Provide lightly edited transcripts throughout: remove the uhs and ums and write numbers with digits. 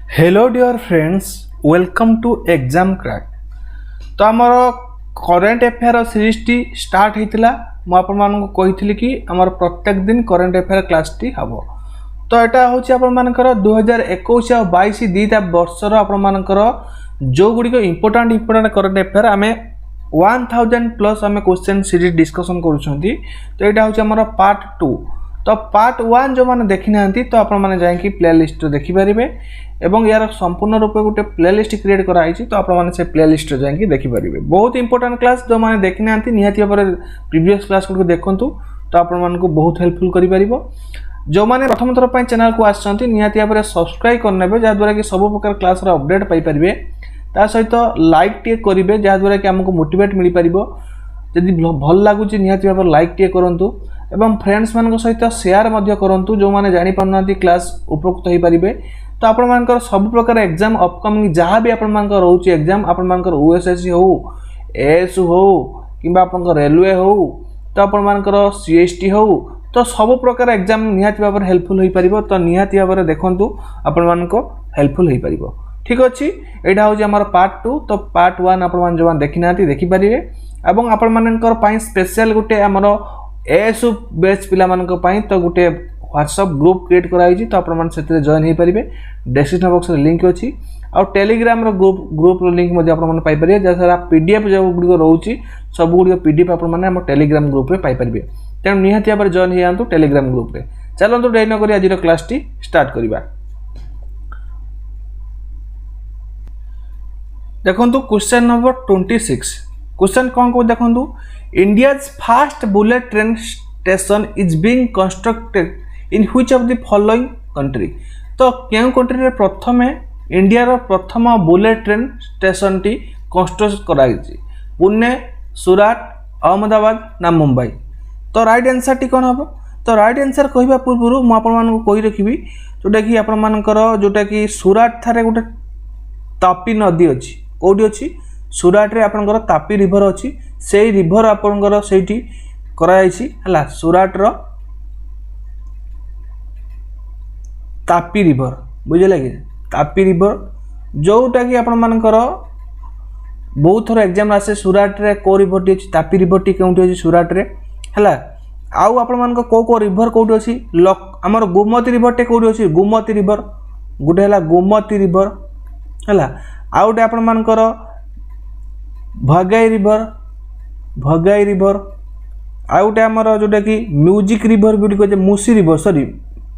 Hello dear friends, welcome to exam crack. तो आमर current affair series टी start होता मुझे कि आमर प्रत्येक दिन करेन्ट अफेयर क्लास टी हम। तो यहाँ हूँ आपर 2021 और 22 दुईटा वर्षर आपर जो गुड़िक इंपोर्टाट करेन्ट अफेयर आम 1000 प्लस आम क्वेश्चन सीरीज डिस्कसन करुँच। तो यहाँ हूँ पार्ट 2। तो पार्ट 1 जो मैंने देखी ना तो आपने जाकि प्लेलिस्ट देखिपारे एवं यार संपूर्ण रूप गोटे प्लेलिस्ट क्रिएट कराई। तो आपने से प्लेलिस्ट जाकि देखिपारे। बहुत इंपोर्टेंट क्लास जो मैंने देखी ना निहाती भाव में प्रीवियस क्लास गुड़ देखूँ तो आपको बहुत हेल्पफुल कर। जो मैंने प्रथम थर पर चैनल को आसती निहाती भाव में सब्सक्राइब करने जहाँद्वारा कि सब प्रकार क्लास अपडेट पाइपर ता सहित लाइक टे करेंगे जहाँद्वारा कि आमको मोटिवेट मिल पार। जदि भल लगुच निहाती भाव लाइक टे करूँ एवं फ्रेंड्स मान सहित शेयर करूँ जो मैंने जापार क्लास उपकृत हो पारे। तो आपर सब प्रकार एग्जाम अपकमिंग जहाँ भी आप रोचे एग्जाम आपर यूएसएससी हो एएसयू हो कि रेलवे हो तो आपर सीएसटी हो तो सब प्रकार एग्जाम निहाती भाव हेल्पफुल हो पार। तो निहाती भाव में देखूँ आपण हेल्पफुल हो पार। ठीक अच्छे यहाँ हूँ आम पार्ट 2। तो पार्ट 1 आप जो देखी ना देखिपारे और आपण स्पेशल गोटे आमर एएसयू बैच पिला तो गोटे व्हाट्सएप ग्रुप क्रिएट कराई। तो आपने जॉइन हो पारे। डिस्क्रिप्शन बॉक्स में लिंक अच्छी और टेलीग्राम ग्रुप लिंक पाइपर जहाँ पीडीएफ जो गुड़ रोचे सब गुड़ पीडीएफ आप टेलीग्राम ग्रुप में पाइपर। तेणु निहाती भाव जॉइन हो जातु टेलीग्राम ग्रुप में। चलते डेरी नक आज क्लास टी स्टार्ट करवा। देखो क्वेश्चन नंबर 26। क्वेश्चन कौन को देखो India's fast bullet train station is being constructed in which of the following country. तो क्यों कंट्री रे प्रथम इंडिया रो प्रथम bullet train station T construct कराई। पुणे, सूरत, अहमदाबाद ना मुंबई। तो राइट आंसर टी कौन हम। तो राइट आंसर कहवा पूर्व मुझे कही रखी जोटा कि आपर जोटा कि सूरत ठारे गोटे तापी नदी अच्छी कौटी अच्छी सूरत रे आपनकर तापी रिवर अच्छी से रिवर आपनकर सेठी कराई है सूरत रो तापी रिवर बुझे कि तापी रिवर जोटा कि आपर बहुत थर एग्जाम आसे सूरत रे को रिवर टी अच्छी तापी रिवर टी कौटी अच्छी सूरत रे है आउ आपण को रिवर कौटी अच्छी आमर गोमती रिवर टे कौटी अच्छी गोमती रिवर गोटे है गोमती रिवर है आउ गोटे आपर भगाई रिवर आउ गोटे आमर जोटा कि म्यूजिक रिवर गुड़िक अच्छे मुसी रिवर सॉरी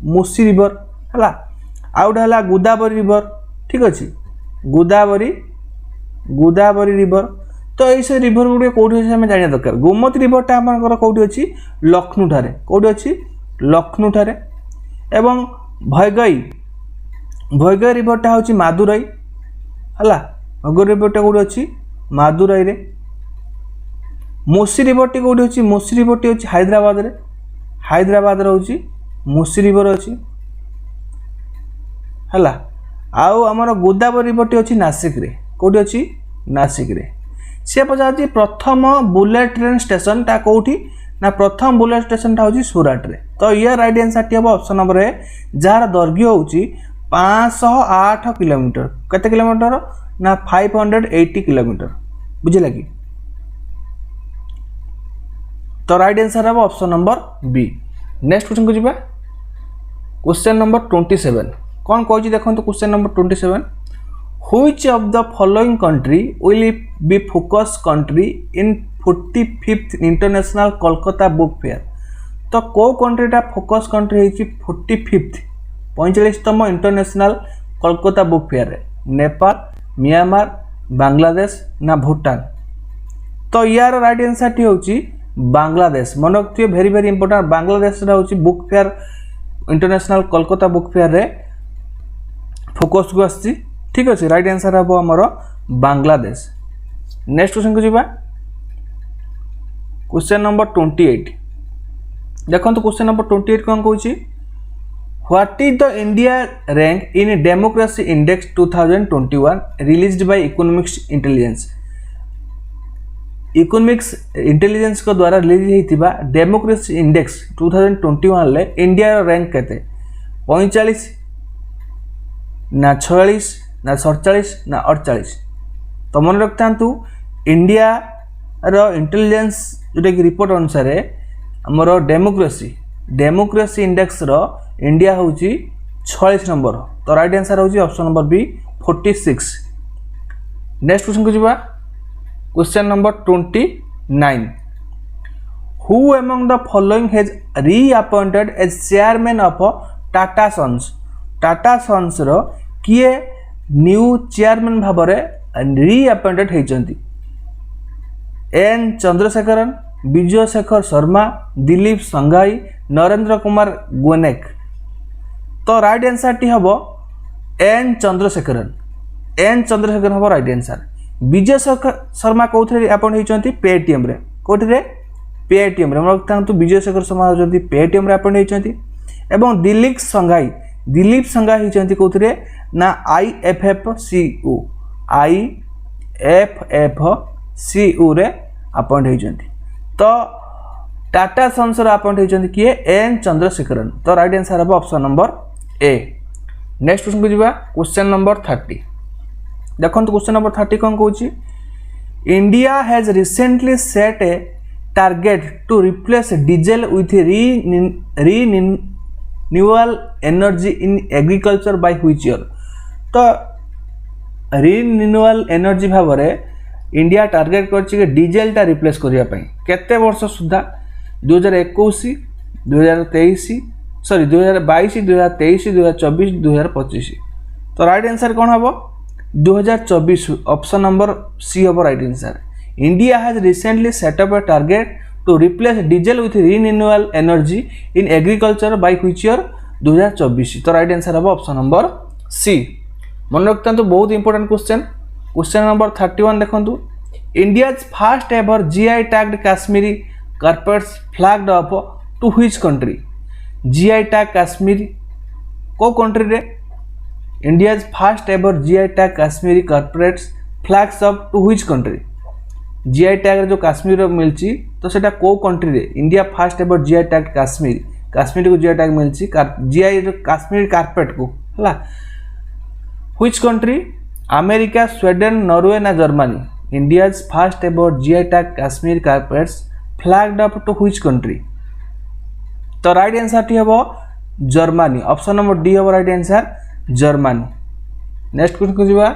मुसी रिवर है आउ गोटे है गोदावरी रिवर। ठीक अच्छे गोदावरी रिवर। तो ये रिवर गुड़े कौटी अच्छे आम जाना दरकार। गोमती रिवरटा आम कौटी अच्छी लखनऊ ठारे कौटी अच्छी लखनऊ ठारे एवं भैगई रिवरटा हूँ मादुराई है भैगई रिवरटा कौटी अच्छी मादुराई रे। मुसी रिवरटी कौटी अच्छी मुसी रिवरटी अच्छी हैदराबाद रोची मुसी रिवर अच्छी है आउ आमर गोदावरी रिवरटी अच्छी नासिक रे कौटी अच्छी नासिक रे। सी पचार प्रथम बुलेट ट्रेन स्टेशन टा कौटी ना प्रथम बुलेट स्टेशन टा हूँ सूरत रे। तो ये राइट आंसर टी हम ऑप्शन नंबर ए जार दैर्घ्य हूँ 508 किलोमीटर केते किलोमीटर ना 580 किलोमीटर बुझे कि। तो राइट आंसर हम option number B. Next question को जीवा क्वेश्चन नंबर 27 कौन कही देखो। Question number 27 which of the following country will be focus country in 45th international Kolkata book fair. तो को कंट्रीटा फोकस कंट्री है 45तम इंटरनेशनल कोलकाता बुक फेयर रे नेपाल, म्यांमार, बांग्लादेश ना भूटान। तो यार राइट आंसर टी होची बांग्लादेश। मन रखिए वेरी वेरी इंपोर्टेंट बांग्लादेश होची book fair international Kolkata book fair रे फोकस को आसी। ठीक अच्छे राइट आंसर हम आमर बांग्लादेश। नेक्स्ट क्वेश्चन को जीवा क्वेश्चन नंबर 28। देखो क्वेश्चन नंबर 28 कौन कहूँ what is the India rank in democracy index 2021 released by economics intelligence. Economics intelligence को द्वारा रिलीज होता डेमोक्रेसी इंडेक्स 2021 ले इंडिया रैंक केते 45 ना 46 ना 47 ना 48। तो मन रखता इंडिया रो इंटेलिजेंस जोटा कि रिपोर्ट अनुसार आमर डेमोक्रेसी इंडेक्स रो इंडिया हूँ 46 नंबर। तो राइट आंसर हूँ option number B 46। Next question को जावा question number 29। Who among the following has reappointed as chairman of Tata Sons. Tata Sons रो किए न्यू चेयरमैन भाव में रीअपॉइंटेड होती। एन चंद्रशेखरन, विजय शेखर शर्मा, दिलीप संघाई, नरेंद्र कुमार गोनेक। तो राइट आंसर टी हम एन चंद्रशेखरन। एन चंद्रशेखरन हम राइट आंसर। विजय शेखर शर्मा कौन अपॉइंट होती पेटीएम रे। कौटे पेटीएम रे विजय शेखर शर्मा होती पेटीएम रे अपॉइंट होती। एवं दिलीप संघाई होती कौन ना IFFCU रे अपॉइंट होती। तो टाटा सन्स अपॉइंट होती किए एन चंद्रशेखरन। तो राइट आंसर हम ऑप्शन नंबर ए। नेक्स्ट क्वेश्चन को जावा क्वेश्चन नंबर 30। देखो क्वेश्चन नंबर 30 कौन कौन। India has recently set a target to replace diesel with renewable energy in agriculture by which year. तो रिन्यूएबल एनर्जी भाव में इंडिया टार्गेट कर डीजेल टा रिप्लेस करने केते वर्ष सुधा 2021 2023 सॉरी 2022 2023 2024 2025। तो राइट आंसर कौन हम 2024 ऑप्शन नंबर सी हम right answer. India has recently set up a target to replace diesel with renewable energy in agriculture by which year 2024। तो राइट आंसर हम ऑप्शन नंबर सी। मन रखता बहुत इंपोर्टेंट क्वेश्चन। क्वेश्चन नंबर 31 देखो। India first ever GI tagged Kashmiri carpets flagged up to which country. GI tag Kashmiri को country रे। India first ever GI tag Kashmiri carpets flags up to which country. GI tag जो काश्मीर मिलची तो सेटा को country रे India first ever GI tag Kashmir को GI tag मिलची GI काश्मीर कार्पेट को हला which country. America, Sweden, Norway ना Germany. India first ever GI tag Kashmir carpets flagged up to which country. तो राइट आंसर टी हम जर्मनी। ऑप्शन नंबर डी हम right answer Germany. Next question को जावा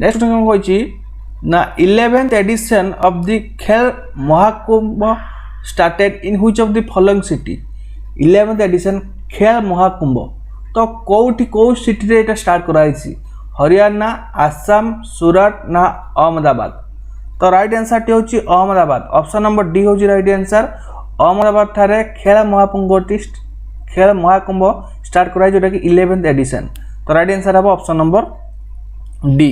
नेक्स्ट क्वेश्चन कौन ना 11th addition of the Khel Mahakumbh started in which of the following city. 11th edition Khel Mahakumbh तो कौटी कौ सिटी रे एटा स्टार्ट कराई। हरियाणा, आसाम, सूरत ना अहमदाबाद। तो राइट आंसर टी होची अहमदाबाद। ऑप्शन नंबर डी होची राइट आंसर। अहमदाबाद ठारे खेल महाकुंभ स्टार्ट कराई जोटा कि 11th एडिशन। तो राइट आंसर हम ऑप्शन नंबर डी।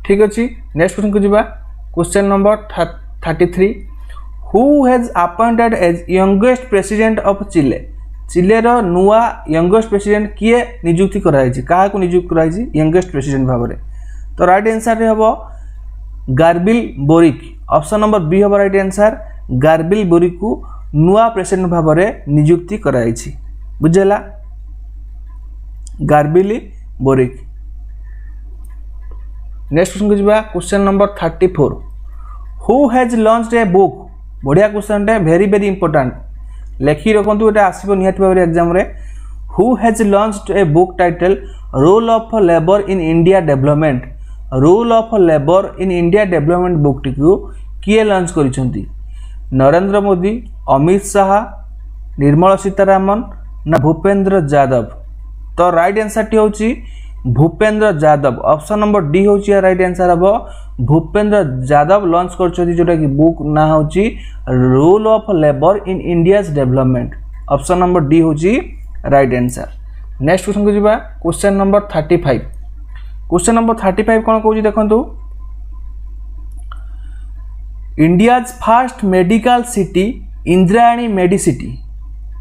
ठीक अच्छे। नेक्स्ट क्वेश्चन को जावा question number 33। Who has appointed as youngest president of Chile. चिलेर नुआ यंगेस्ट प्रेसिडेंट किए नियुक्ति कराई क्या नियुक्ति कराई यंगेस्ट प्रेसिडेंट भाव में। तो राइट आंसर हम गार्बिल बोरिक। ऑप्शन नंबर बी हम राइट आंसर। गार्बिल बोरिक को नुआ प्रेसिडेंट भाव में नियुक्ति कराई बुझेला गार्बिल बोरिक। नेक्स्ट क्वेश्चन को जावा question number 34। Who has launched a book. बढ़िया क्वेश्चन टे वेरी वेरी इंपोर्टेंट लिखि रखु ये आसो निहती भाव एग्जाम रे। Who has launched a book title role of labour in India development. Role of labour in India development book टी किए लॉन्च करिसेंती। नरेंद्र मोदी, अमित शाह, निर्मला सीतारामन ना भूपेंद्र यादव। तो राइट आंसर टी होची Bhupender Yadav. Option number D होची राइट आंसर हम भूपेंद्र यादव लॉन्च कर जोटा कि बुक ना होची rule of labour in India's development. Option number D होची राइट आंसर। नेक्स्ट क्वेश्चन को जावा क्वेश्चन नंबर 35। क्वेश्चन नंबर 35 कौन कहूँ देखो। India's first medical city Indrayani medicity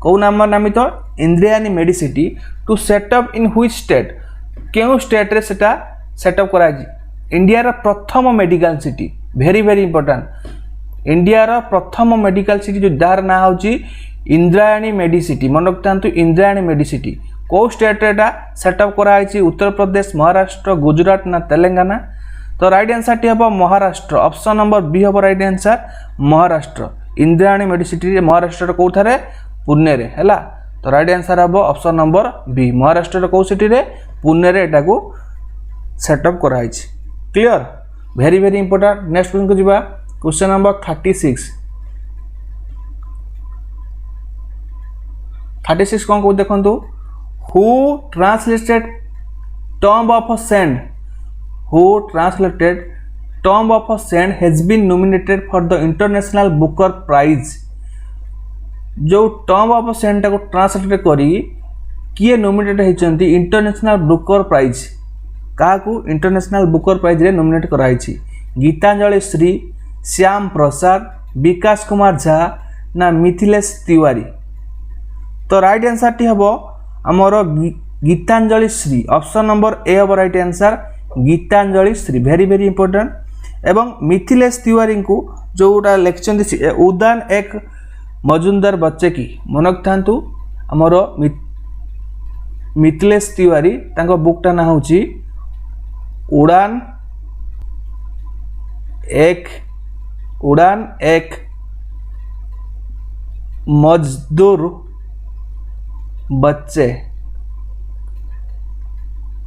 कौ नाम नामित Indrayani medicity to set up in which state. क्यों स्टेट रे सेटा सेटअप कराई। इंडिया रा प्रथम medical city very very important. India रा प्रथम मेडिकल सिटी जो दार ना होची इंद्रायणी मेडिसिटी मन रखता इंद्रायणी मेडिसिटी कौ स्टेट रे सेटअप कराई उत्तर प्रदेश महाराष्ट्र गुजरात ना तेलंगाना तो राइट आंसर टी हम महाराष्ट्र ऑप्शन नंबर बी हम राइट आंसर महाराष्ट्र इंद्रायणी मेडिसिटी महाराष्ट्र कौथारे पुणे रे हैला तो राइट आंसर हम ऑप्शन नंबर बी महाराष्ट्र कौ सिटी रे पुणे रे एटा को सेटअप कराई clear very very important next question को जीवा क्वेश्चन नंबर 36 कौन को देखंतु who translated tomb of sand who translated Tomb of a Saint has been nominated for the International Booker Prize जो Tomb of a Saint को translate करी किए nominate होती इंटरनेशनल बुकर प्राइज क्या इंटरनेशनल बुकर प्राइज रे nominate कराई गीतांजलि श्री श्याम प्रसाद विकास कुमार झा ना मिथिलेश तिवारी तो राइट आंसर टी हम आमर Geetanjali Shree option number A हम right answer Geetanjali Shree very very important एवं मिथिलेश तिवारी को जोटा लिखिं उदान एक मजुमदार बच्चे की मन रखता आमर मिथिलेश तिवारी बुकटा ना हूँ उड़ान एक मजदूर बच्चे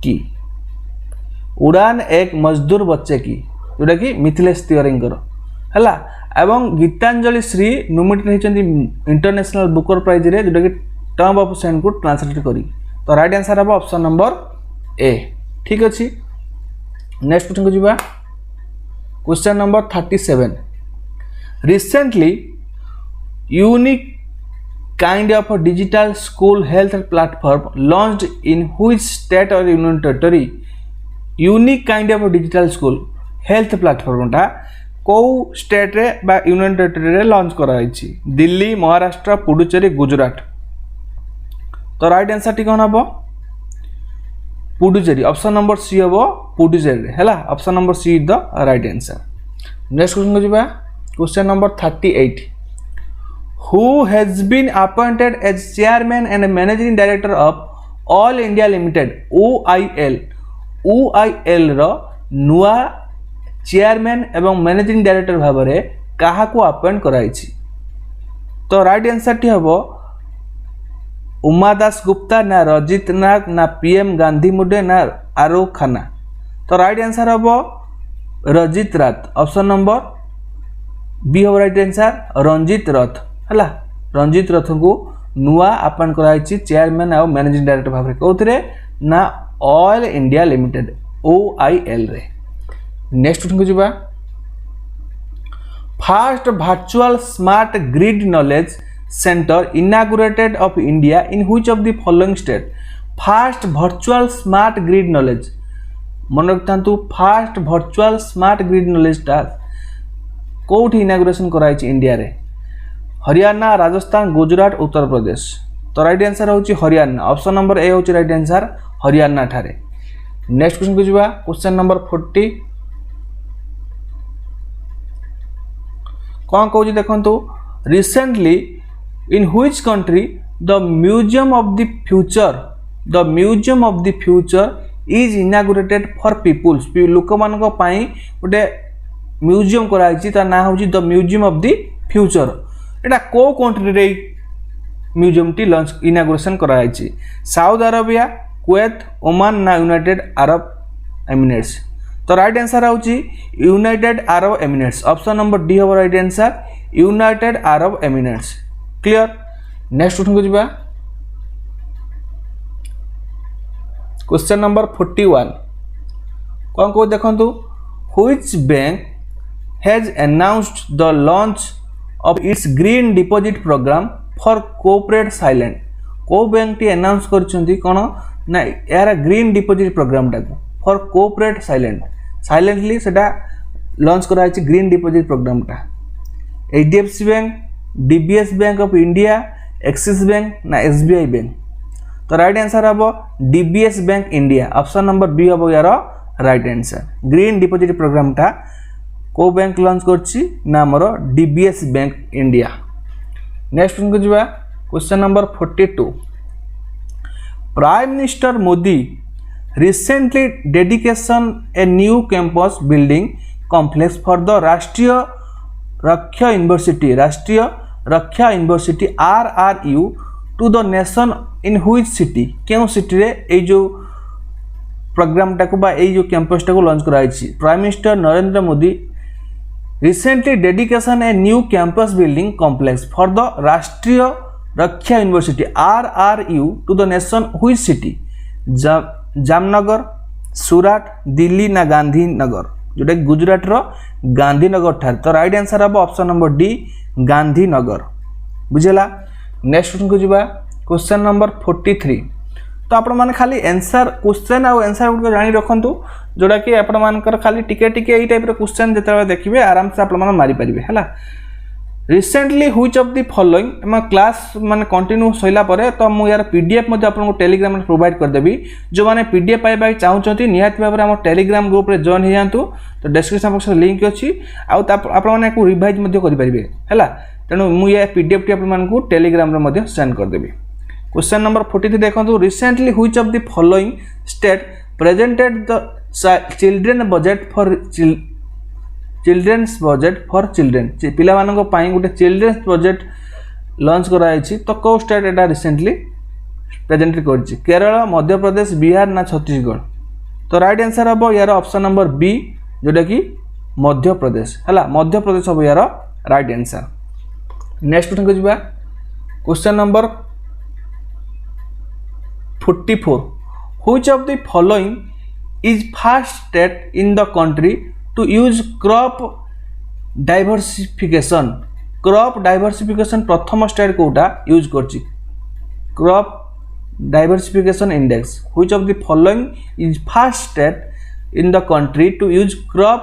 की उड़ान एक मजदूर बच्चे की जोटा कि मिथिलेश तिवारी है एवं गीतांजलि श्री नोमिनेट होती इंटरनेशनल बुकर प्राइज रे जोटा कि टॉम्ब ऑफ सेंट को ट्रांसलेट करी तो राइट आंसर हम ऑप्शन नंबर ए ठीक अच्छे नेक्स्ट क्वेश्चन को जीवा question number 37 recently unique kind of a digital school health platform launched in which state or union territory unique kind of digital school health platform टा कौ state रे बा union territory रे launch कराई दिल्ली महाराष्ट्र पुडुचेरी गुजरात तो right answer T कौन हम Puducherry option number C हम पुडुचेरी है option number C is the right answer next question को जीवा question number 38 who has been appointed as chairman and managing director of All India Limited OIL रो नुआ chairman एवं managing director भाव में क्या appoint कराई तो राइट आंसर टी हम उमा दास गुप्ता ना रजित नाग ना पीएम गांधी मुडे ना आरोह खाना तो राइट आंसर हम रजित रात ऑप्शन नंबर बी हम राइट आंसर रंजित रथ है रंजित रथ को नुआ अपॉइंट कराई चेयरमैन और मैनेजिंग डायरेक्टर भाव में कौन ना ऑल इंडिया लिमिटेड OIL रे नेक्स्ट क्वेश्चन को जीवा first virtual smart grid knowledge centre inaugurated of India in which of the following state first virtual smart grid knowledge मन रखता first virtual smart grid knowledge टा कोठी inauguration कराई India रे हरियाणा राजस्थान गुजरात उत्तर प्रदेश तो राइट आंसर होची हरियाणा ऑप्शन नंबर ए होची right answer Haryana ठारे नेक्स्ट क्वेश्चन को जीवा क्वेश्चन नंबर 40 कौन कहूँ देखो recently in which country the museum of the future is inaugurated for peoples लोक मान गोटे म्यूजियम कराई ता ना हूँ the museum of the future एटा को कंट्री रे म्यूजियम टी लॉन्च इनागुरेशन कराई साउथ अरेबिया कुवैत ओमान ना यूनाइटेड अरब एमिरेट्स तो राइट आंसर होची United Arab Emirates option number D हम right answer United Arab Emirates clear next question को जीवा क्वेश्चन नंबर 41 कौन को देखंतु which bank has announced the launch of its green deposit programme for corporate clients को bank टी announce करछंती कोन ना यार ग्रीन डिपॉजिट प्रोग्राम टा फॉर कोऑपरेट साइलेंटली सेटा लॉन्च कराई ग्रीन डिपॉजिट प्रोग्राम टा HDFC bank DBS bank of India Axis bank ना SBI बैंक तो राइट आंसर हम DBS bank India option number B हम यार right answer green deposit programme टा को बैंक लॉन्च करछि ना हमर DBS बैंक इंडिया नेक्स्ट को जीवा question number 42 prime minister Modi recently dedication a new campus building complex for the Rashtriya Raksha University RRU to the nation in which city क्यों city रे ए जो प्रोग्राम टाको बा ए जो कैंपस टाको लॉन्च कराइछि prime minister Narendra Modi recently dedication a new campus building complex for the Rashtriya Raksha University RRU to the nation which city Jamnagar Surat Delhi ना गांधीनगर जोटा गुजरात रो गांधीनगर ठार तो राइट आंसर हम ऑप्शन नंबर डी गांधीनगर बुझेला। नेक्स्ट क्वेश्चन को जीवा क्वेश्चन नंबर 43 तो आपण माने खाली आंसर क्वेश्चन आ आंसर को जानि रखंतु जोटा कि आपण मानकर खाली टिके टिके एई टाइप रो क्वेश्चन जते देखिबे आराम से आपण माने मारी परिबे हला। Recently which of the following हम क्लास माने कंटिन्यू सइला परे तो मु यार पीडीएफ मध्ये आपन को टेलीग्राम में प्रोवाइड कर देबी जो माने पीडीएफ पाइबा चाहउछंती निहात भाबरे हम टेलीग्राम ग्रुप रे जॉइन हे जानतु तो डिस्क्रिप्शन बॉक्स रे लिंक अछि आ आपण माने को रिवाइज मध्ये करि परिबे हला तेनु मु या पीडीएफ टी आपण को टेलीग्राम रे मध्ये सेंड कर देबी। क्वेश्चन नंबर 43 देखंतु recently which of the following state presented the children budget for children's budget for children पिला मानक पाई गोटे चिल्ड्रेन्स बजट लॉन्च कराई तो कौ स्टेट एटा रिसेंटली प्रेजेंट कर केरल मध्य प्रदेश बिहार ना छत्तीसगढ़ तो राइट आंसर हम यार ऑप्शन नंबर बी जोटा कि मध्य प्रदेश है मध्य प्रदेश हम यार राइट आंसर। नेक्स्ट क्वेश्चन को जीवा question number 44 which of the following is first state in the country to use crop diversification प्रथम स्टेट कोटा यूज करछि crop diversification index which of the following is first state in the country to use crop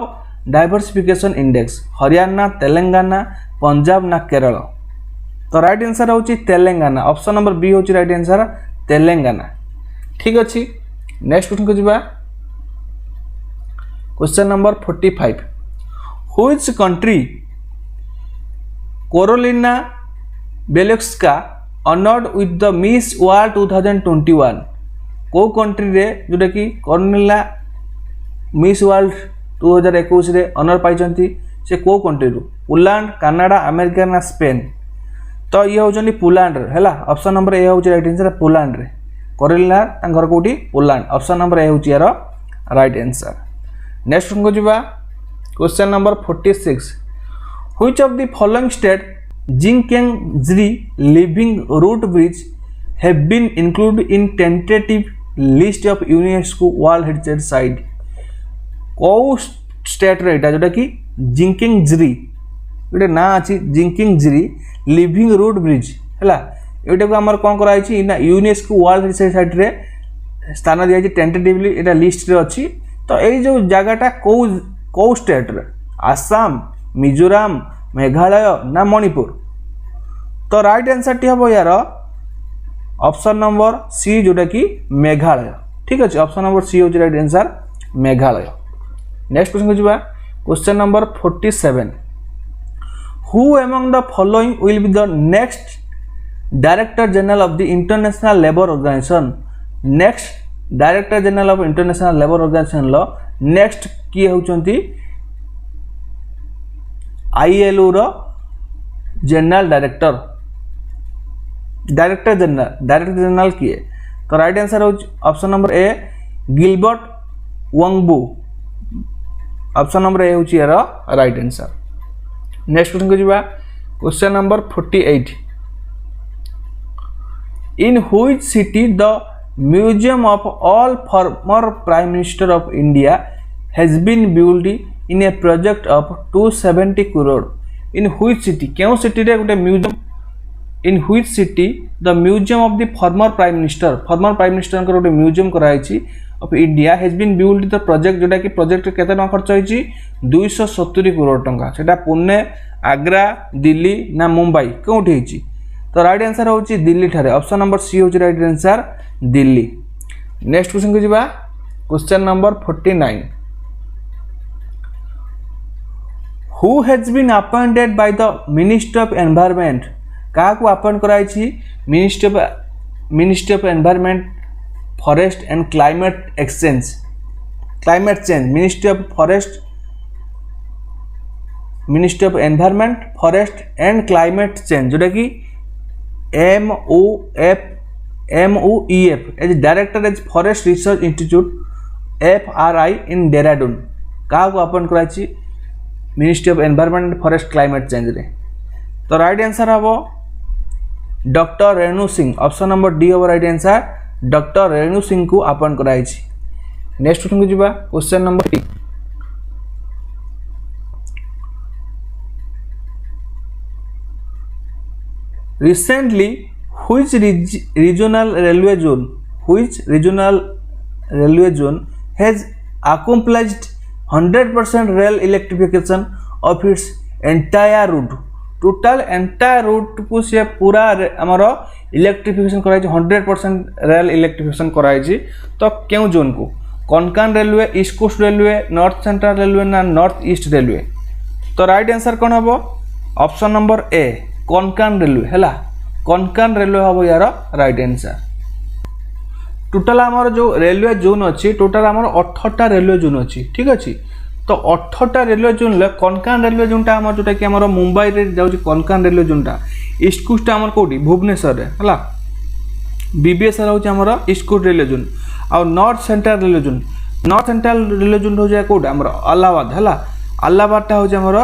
diversification index Haryana Telangana Punjab ना केरल तो right answer होछि Telangana option number B होछि right answer Telangana ठीक अछि। Next question को जीवा question number 45 which country Karolina Bielawska honoured with the Miss World 2021 को country रे जोटा कि कोरोलिना मिस वर्ल्ड 2021 रे ऑनर पाइछंती से को कंट्री रो पोलैंड कनाडा अमेरिका ना स्पेन तो ये होचंदी पोलैंड रे हैला ऑप्शन नंबर ए होची राइट आंसर पोलैंड रे कोरोलिना तांगर कोठी पोलैंड ऑप्शन नंबर ए होची यार राइट आंसर। नेक्स्ट क्वेश्चन को जीवा question number 46 which of the following state Jingkieng Jri living root bridge have been included in tentative list of UNESCO world heritage site को state रे एटा जोटा कि जिंगकेंगजी एटा ना अछि जिंगकेंगजी लिविंग रूट ब्रिज हैला एटा को हमर कोन कराई छि ना यूनेस्को वर्ल्ड हेरिटेज साइट रे स्थान दिया छि टेंटेटिवली एटा लिस्ट रे अछि तो ये जो जगहटा कौ स्टेट रे आसाम मिजोराम मेघालय ना मणिपुर तो राइट आंसर टी हम यार ऑप्शन नंबर सी जोटा कि मेघालय ठीक अच्छे ऑप्शन नंबर सी होची right answer Meghalaya. Next question को जीवा question number 47 who among the following will be the next director general of the international labour organization next director general of international labour organization लो next किए होचंती ILO रो general director general किए तो right answer हो option number A Gilbert Houngbo option number A होची यार right answer. Next question को जीवा question number 48 in which city the Museum of all former Prime Minister of India has been built in a project of 270 crore. In which city? क्यों city रे गोटे museum in which city the museum of the former prime minister को गोटे museum कराई of India has been built the project जोटा कि project केते टका खर्च होईची 270 करोड़ टका सेटा पुणे आग्रा दिल्ली ना मुंबई कोठी होईची तो राइट आंसर होची दिल्ली ठारे ऑप्शन नंबर सी होची right answer Delhi. Next question को जीवा question number 49 who has been appointed by the minister of environment क्या अपॉइंट कराई ministry of environment forest and climate change ministry of environment forest and climate change जोटा कि MUEF as director as forest research institute FRI in Dehradun क्या appoint कराई ministry of environment forest climate change रे। तो right answer हम doctor Renu Singh option number D हम right answer doctor Renu Singh को appoint कराई। नेक्स्ट क्वेश्चन को जीवा question number 3 recently which regional railway zone has accomplished 100% rail electrification of its entire route total entire route को सी पूरा आमर इलेक्ट्रिफिकेशन कराई 100% रेल इलेक्ट्रिफिकेशन कराई। तो क्यों जोन को Konkan railway east coast railway north central railway ना नॉर्थ ईस्ट रेलवे। तो राइट आंसर कौन हम option number A Konkan railway है कोंकण रेलवे हम यार राइट आंसर। टोटल आमर जो रेलवे जोन अच्छी टोटल आमर 18टा रेलवे जोन अच्छी ठीक अच्छे। तो 18टा रेलवे जोन कोंकण रेलवे जोनटा आमर जोटा कि आमर मुंबई रे जाउची कोंकण रेलवे जोनटा ईस्ट कोस्ट आमर कोठी भुवनेश्वर रे हला बीबीएसआर होची आमर ईस्ट कोस्ट रेलवे जोन आ नॉर्थ सेंट्रल रेलवे जोन हो जाय कोड आमर अलाहाबाद हला अलाहाबाद टा होची आमर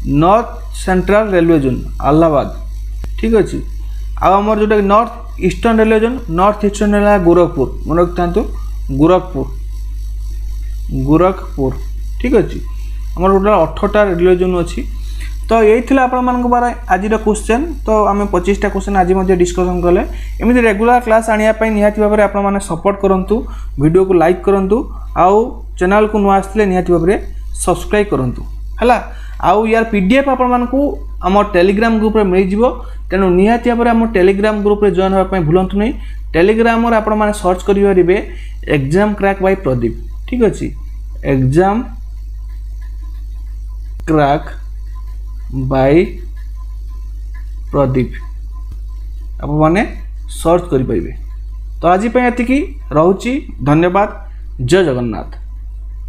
north central railway zone Allahabad ठीक अच्छे। आमर जोटा north eastern railway zone north eastern है गोरखपुर मन रखता गोरखपुर ठीक अच्छे। आम टोटाल 18टा रेलवे जोन अच्छी। तो यही थी आपण आज क्वेश्चन। तो आम 25टा क्वेश्चन आज डिस्कसन कले एमती रेगुलर क्लास आने निहाती भाव में आपने सपोर्ट करूँ वीडियो को लाइक करूँ आउ चैनल को नुआ आसते निहाती भाव में सब्सक्राइब करूँ है आउ यार PDF आपण को आम टेलीग्राम ग्रुप में मिल जाव तेणु निहाती भाव में आम टेलीग्राम ग्रुप में जॉइन होगा भूलु नहीं। टेलीग्राम आपण सर्च करेंगे एग्जाम क्रैक बाय प्रदीप ठीक अच्छे एग्जाम क्रैक बाय प्रदीप आप माने सर्च करें। तो आज ये रोची धन्यवाद। जय जगन्नाथ।